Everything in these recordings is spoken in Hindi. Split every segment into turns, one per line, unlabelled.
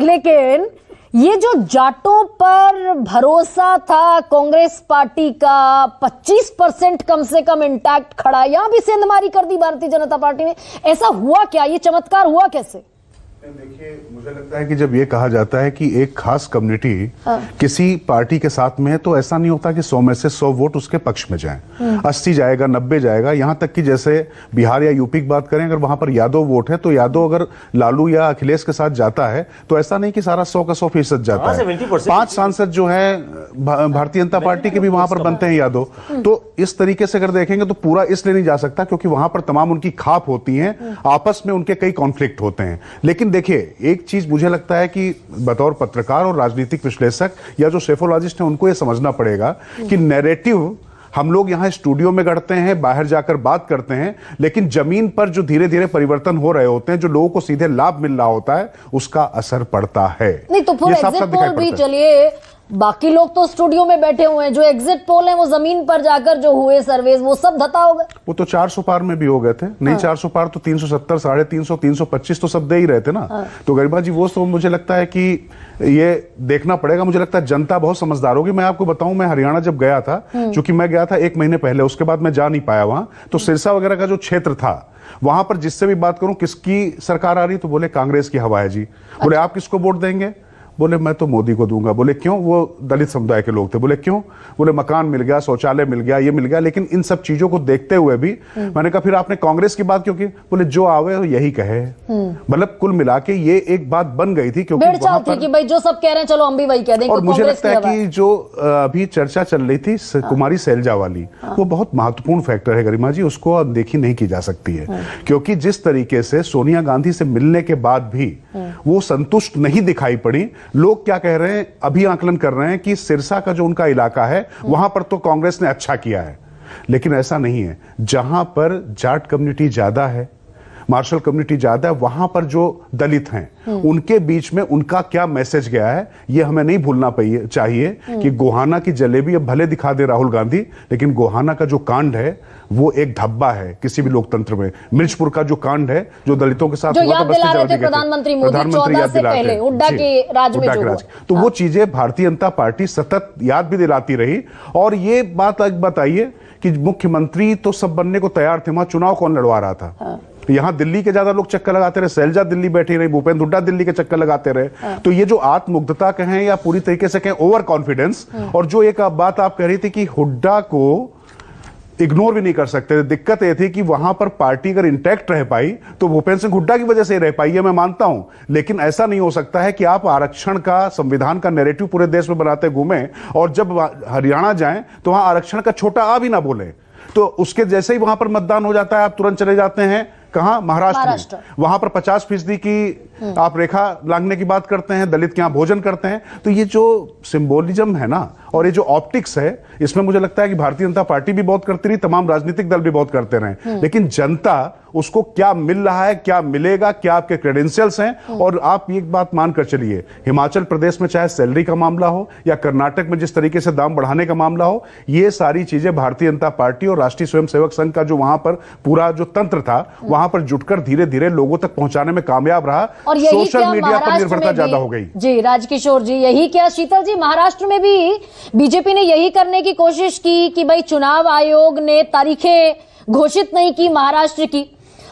लेकिन ये जो जाटों पर भरोसा था कांग्रेस पार्टी का 25% कम से कम इंटैक्ट खड़ा, यहां भी सेंधमारी कर दी भारतीय जनता पार्टी ने। ऐसा हुआ क्या? ये चमत्कार हुआ कैसे?
देखिए, मुझे लगता है कि जब ये कहा जाता है कि एक खास कम्युनिटी किसी पार्टी के साथ में है, तो ऐसा नहीं होता कि 100 में से 100 वोट उसके पक्ष में जाएं। 80 जाएगा, 90 जाएगा, यहां तक कि जैसे बिहार या यूपी की बात करें, अगर वहां पर यादव वोट है तो यादव अगर लालू या अखिलेश के साथ जाता है तो ऐसा नहीं कि सारा 100 का 100% जाता है। 5 सांसद जो है भारतीय जनता पार्टी के भी वहां पर बनते हैं यादव। तो इस तरीके से अगर देखेंगे तो पूरा इसलिए नहीं जा सकता क्योंकि वहां पर तमाम उनकी खाप होती है, आपस में उनके कई कॉन्फ्लिक्ट होते हैं। लेकिन देखिए, एक चीज मुझे लगता है कि बतौर पत्रकार और राजनीतिक विश्लेषक या जो सेफोलॉजिस्ट हैं, उनको यह समझना पड़ेगा कि नैरेटिव हम लोग यहां स्टूडियो में गढ़ते हैं, बाहर जाकर बात करते हैं, लेकिन जमीन पर जो धीरे धीरे परिवर्तन हो रहे होते हैं, जो लोगों को सीधे लाभ मिल रहा होता है, उसका असर पड़ता है।
नहीं तो फिर एग्जिट पोल भी चलिए, बाकी लोग तो स्टूडियो में बैठे हुए हैं, जो एग्जिट पोल है वो जमीन पर जाकर जो हुए सर्वेस वो सब धता हो गए।
वो तो 400 पार में भी हो गए थे। नहीं, 400 पार तो 370, 350, 325 तो सब दे ही रहे थे ना। तो गरिमा जी, वो तो मुझे लगता है कि ये देखना पड़ेगा। मुझे लगता है जनता बहुत समझदार होगी। मैं आपको बताऊं, मैं हरियाणा जब गया था, चूंकि मैं गया था 1 महीने पहले, उसके बाद मैं जा नहीं पाया वहां, तो सिरसा वगैरह का जो क्षेत्र था, वहां पर जिससे भी बात करूं किसकी सरकार आ रही, तो बोले कांग्रेस की हवा है जी। बोले आप किसको वोट देंगे? बोले मैं तो मोदी को दूंगा। बोले क्यों? वो दलित समुदाय के लोग थे। बोले क्यों? बोले मकान मिल गया, शौचालय मिल गया, ये मिल गया। लेकिन इन सब चीजों को देखते हुए भी मैंने कहा फिर आपने कांग्रेस की बात क्यों की? बोले जो आवे वो यही कहे। मतलब कुल मिला के ये एक बात बन गई थी, क्योंकि
वहां पर कि भाई जो सब कह रहे हैं चलो हम भी वही कह देंगे।
और मुझे लगता है कि जो अभी चर्चा चल रही थी कुमारी सैलजा वाली, वो बहुत महत्वपूर्ण फैक्टर है गरिमा जी, उसको अनदेखी नहीं की जा सकती है। क्योंकि जिस तरीके से सोनिया गांधी से मिलने के बाद भी वो संतुष्ट नहीं दिखाई पड़ी। लोग क्या कह रहे हैं, अभी आकलन कर रहे हैं कि सिरसा का जो उनका इलाका है वहां पर तो कांग्रेस ने अच्छा किया है, लेकिन ऐसा नहीं है। जहां पर जाट कम्युनिटी ज्यादा है, मार्शल कम्युनिटी ज्यादा है, वहां पर जो दलित हैं उनके बीच में उनका क्या मैसेज गया है, ये हमें नहीं भूलना चाहिए कि गोहाना की जलेबी अब भले दिखा दे राहुल गांधी, लेकिन गोहाना का जो कांड है वो एक धब्बा है किसी भी लोकतंत्र में। मिर्चपुर का जो कांड है, जो दलितों के साथ
जो याद दिला रहे थे प्रधानमंत्री मोदी 14 से पहले हुड्डा के राज में जो हुआ,
तो वो चीजें भारतीय जनता पार्टी सतत याद भी दिलाती रही। और ये बात बताइए कि मुख्यमंत्री तो सब बनने को तैयार थे, वहां चुनाव कौन लड़वा रहा था? यहां दिल्ली के ज्यादा लोग चक्कर लगाते रहे, सैलजा दिल्ली बैठी रही, भूपेंद्र हुड्डा दिल्ली के चक्कर लगाते रहे। तो ये जो आत्ममुग्धता कहें या पूरी तरीके से कहें ओवर कॉन्फिडेंस, और जो एक बात आप कह रही थी कि हुड्डा को इग्नोर भी नहीं कर सकते। दिक्कत यह थी कि वहां पर पार्टी अगर इंटैक्ट रह पाई तो भूपेंद्र सिंह हुड्डा की वजह से रह पाई है, मैं मानता हूं। लेकिन ऐसा नहीं हो सकता है कि आप आरक्षण का, संविधान का नैरेटिव पूरे देश में बनाते घूमें और जब हरियाणा जाएं तो वहां आरक्षण का छोटा आ भी ना बोले, तो उसके जैसे ही वहां पर मतदान हो जाता है आप तुरंत चले जाते हैं कहां? महाराष्ट्र में। वहां पर 50% की आप रेखा लांघने की बात करते हैं, दलित के यहां भोजन करते हैं। तो ये जो सिंबोलिज्म है ना, और ये जो ऑप्टिक्स है, इसमें मुझे लगता है कि भारतीय जनता पार्टी भी बहुत करती रही, तमाम राजनीतिक दल भी बहुत करते रहे, लेकिन जनता उसको क्या मिल रहा है, क्या मिलेगा, क्या आपके क्रेडेंशियल्स हैं। और आप एक बात मानकर चलिए, हिमाचल प्रदेश में चाहे सैलरी का मामला हो या कर्नाटक में जिस तरीके से दाम बढ़ाने का मामला हो, ये सारी चीजें भारतीय जनता पार्टी और राष्ट्रीय स्वयंसेवक संघ का जो वहां पर पूरा जो तंत्र था, वहां पर जुटकर धीरे धीरे लोगों तक पहुंचाने में कामयाब रहा।
और
सोशल मीडिया पर निर्भरता ज्यादा हो गई।
जी राजकिशोर जी, यही क्या शीतल जी, महाराष्ट्र में भी बीजेपी ने यही करने की कोशिश की कि भाई चुनाव आयोग ने तारीखें घोषित नहीं की महाराष्ट्र की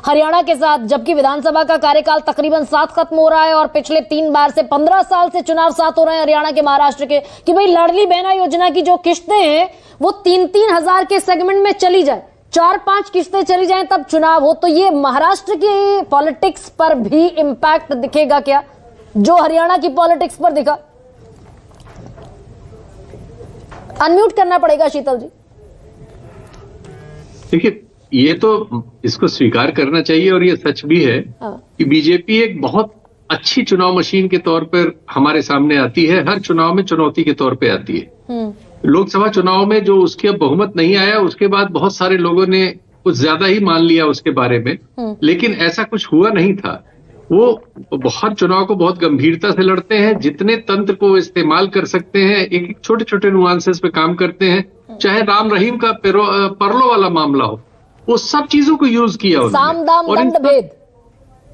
हरियाणा के साथ, जबकि विधानसभा का कार्यकाल तकरीबन 7 खत्म हो रहा है और पिछले 3 बार से 15 साल से चुनाव 7 हो रहे हैं हरियाणा के, महाराष्ट्र के, कि भाई लाडली बहना योजना की जो किस्तें हैं वो 3-3 हजार के सेगमेंट में चली जाए, 4-5 किस्तें चली जाएं तब चुनाव हो। तो ये महाराष्ट्र की पॉलिटिक्स पर भी इंपैक्ट दिखेगा क्या, जो हरियाणा की पॉलिटिक्स पर दिखा? अनम्यूट करना पड़ेगा शीतल जी।
देखिए, ये तो इसको स्वीकार करना चाहिए और ये सच भी है कि बीजेपी एक बहुत अच्छी चुनाव मशीन के तौर पर हमारे सामने आती है, हर चुनाव में चुनौती के तौर पे आती है। लोकसभा चुनाव में जो उसके अब बहुमत नहीं आया, उसके बाद बहुत सारे लोगों ने कुछ ज्यादा ही मान लिया उसके बारे में, लेकिन ऐसा कुछ हुआ नहीं था। वो हर चुनाव को बहुत गंभीरता से लड़ते हैं, जितने तंत्र को इस्तेमाल कर सकते हैं, एक छोटे छोटे नुआंसेस पे काम करते हैं। चाहे राम रहीम का परलो वाला मामला हो, वो सब चीजों को यूज किया
साम दाम दंड भेद।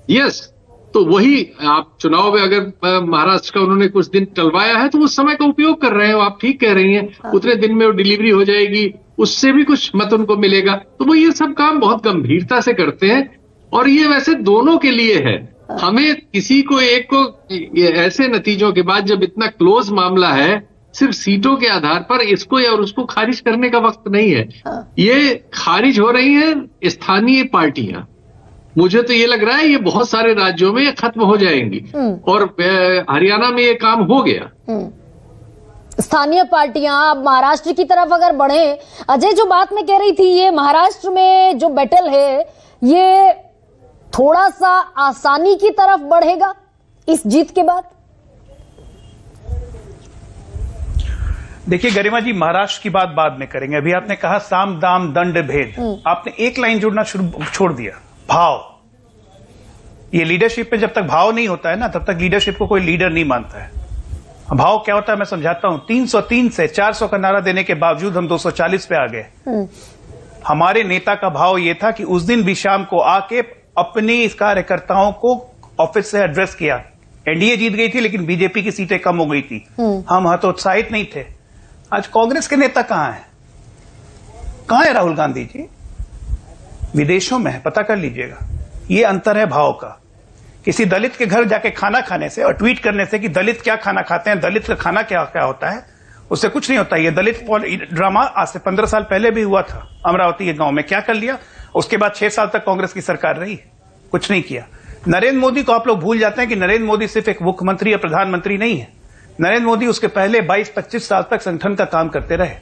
यस, तो वही आप चुनाव में अगर महाराष्ट्र का उन्होंने कुछ दिन टलवाया है तो उस समय का उपयोग कर रहे हो, आप ठीक कह रही हैं। उतने दिन में वो डिलीवरी हो जाएगी, उससे भी कुछ मत उनको मिलेगा। तो वो ये सब काम बहुत गंभीरता से करते हैं और ये वैसे दोनों के लिए है। हमें किसी को एक को ऐसे नतीजों के बाद जब इतना क्लोज मामला है सिर्फ सीटों के आधार पर इसको या उसको खारिज करने का वक्त नहीं है। ये खारिज हो रही हैं स्थानीय पार्टियां। मुझे तो ये लग रहा है ये बहुत सारे राज्यों में खत्म हो जाएंगी और हरियाणा में ये काम हो गया।
स्थानीय पार्टियां अब महाराष्ट्र की तरफ अगर बढ़े, अजय जो बात मैं कह रही थी, ये महाराष्ट्र में जो बैटल है ये थोड़ा सा आसानी की तरफ बढ़ेगा इस जीत के बाद।
देखिए गरिमा जी, महाराष्ट्र की बात बाद में करेंगे। अभी आपने कहा साम दाम दंड भेद, आपने एक लाइन जोड़ना छोड़ दिया, भाव। ये लीडरशिप में जब तक भाव नहीं होता है ना तब तक लीडरशिप को कोई लीडर नहीं मानता है। भाव क्या होता है मैं समझाता हूं। 303 से 400 का नारा देने के बावजूद हम 240 पे आ गए। हमारे नेता का भाव ये था कि उस दिन भी शाम को आके अपने कार्यकर्ताओं को ऑफिस से एड्रेस किया। एनडीए जीत गई थी लेकिन बीजेपी की सीटें कम हो गई थी, हम हतोत्साहित नहीं थे। आज कांग्रेस के नेता कहां हैं? कहां है राहुल गांधी जी? विदेशों में है, पता कर लीजिएगा। ये अंतर है भाव का। किसी दलित के घर जाके खाना खाने से और ट्वीट करने से कि दलित क्या खाना खाते हैं, दलित का खाना क्या क्या होता है, उससे कुछ नहीं होता। ये दलित ड्रामा आज से 15 साल पहले भी हुआ था अमरावती के गांव में। क्या कर लिया? उसके बाद 6 साल तक कांग्रेस की सरकार रही, कुछ नहीं किया। नरेंद्र मोदी को आप लोग भूल जाते हैं कि नरेंद्र मोदी सिर्फ एक मुख्यमंत्री या प्रधानमंत्री नहीं है। नरेंद्र मोदी उसके पहले 22-25 साल तक संगठन का काम करते रहे।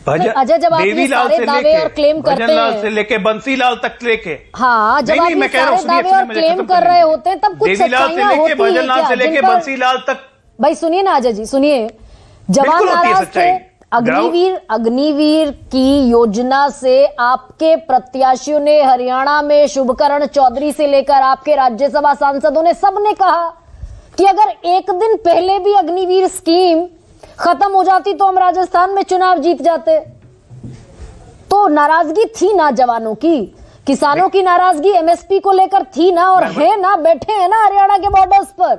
अजय जब आप ये सारे दावे और क्लेम करते हैं,
भजनलाल से लेके बंसीलाल तक लेके,
हाँ, जब आप ये सारे दावे और क्लेम कर रहे होते हैं तब कुछ
देवीलाल से लेके भजनलाल से लेके बंसीलाल तक।
भाई सुनिए ना अजय जी, सुनिए। जवान नाराज थे, अग्निवीर की योजना से आपके प्रत्याशियों ने हरियाणा में शुभकरण चौधरी से लेकर आपके राज्यसभा सांसदों ने सबने कहा कि अगर एक दिन पहले भी अग्निवीर स्कीम खत्म हो जाती तो हम राजस्थान में चुनाव जीत जाते। तो नाराजगी थी ना जवानों की, किसानों की नाराजगी एमएसपी को लेकर थी ना, और है ना, बैठे हैं ना हरियाणा के बॉर्डर्स पर।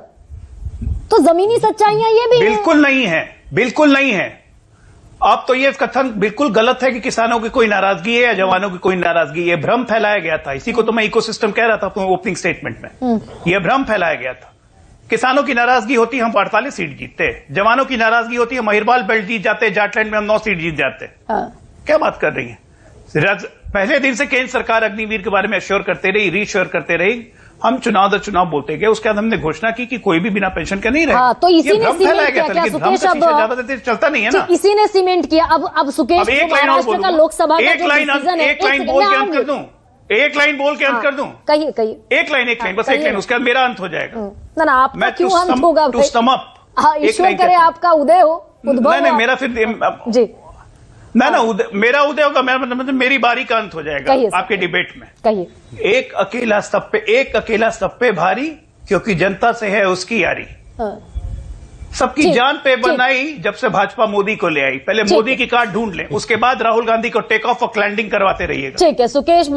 तो जमीनी सच्चाइयां ये भी
बिल्कुल नहीं है, बिल्कुल नहीं है। अब तो ये कथन बिल्कुल गलत है कि किसानों की कोई नाराजगी है या जवानों की कोई नाराजगी है। भ्रम फैलाया गया था, इसी को तो मैं इकोसिस्टम कह रहा था अपने ओपनिंग स्टेटमेंट में। यह भ्रम फैलाया गया था। किसानों की नाराजगी होती हम 48 सीट जीतते, जवानों की नाराजगी होती है महिरबाल बेल्ट जीत जाते, जाटलैंड में हम 9 सीट जीत जाते। क्या बात कर रही है? पहले दिन से केंद्र सरकार अग्निवीर के बारे में एश्योर करते रही, रीश्योर करते रही। हम चुनाव दर चुनाव बोलते गए, उसके बाद हमने घोषणा की कि कोई भी बिना पेंशन का नहीं रहेगा।
हाँ, तो इसी ने सीमेंट किया क्या सुकेश? अब
ज्यादा देर चलता नहीं है ना,
इसी ने सीमेंट किया। अब सुकेश महाराष्ट्र का लोकसभा का
एक लाइन बोल के अंत कर दूं, एक लाइन बोल के अंत कर दूं।
कहिए कहिए,
एक लाइन बस एक लाइन, उसके बाद मेरा अंत हो जाएगा।
ना आपका क्यों अंत होगा? ईश्वर करे आपका उदय हो, उद्भव।
नहीं, मेरा फिर
जी
ना मेरा उदय होगा, मतलब मेरी बारी का अंत हो जाएगा आपके डिबेट में।
कहिए।
एक अकेला सब पे भारी, क्योंकि जनता से है उसकी यारी। सबकी जान पे बनाई जब से भाजपा मोदी को ले आई। पहले मोदी की कार्ड ढूंढ लें, उसके बाद राहुल गांधी को टेक ऑफ और लैंडिंग करवाते रहिएगा।
ठीक है सुकेश।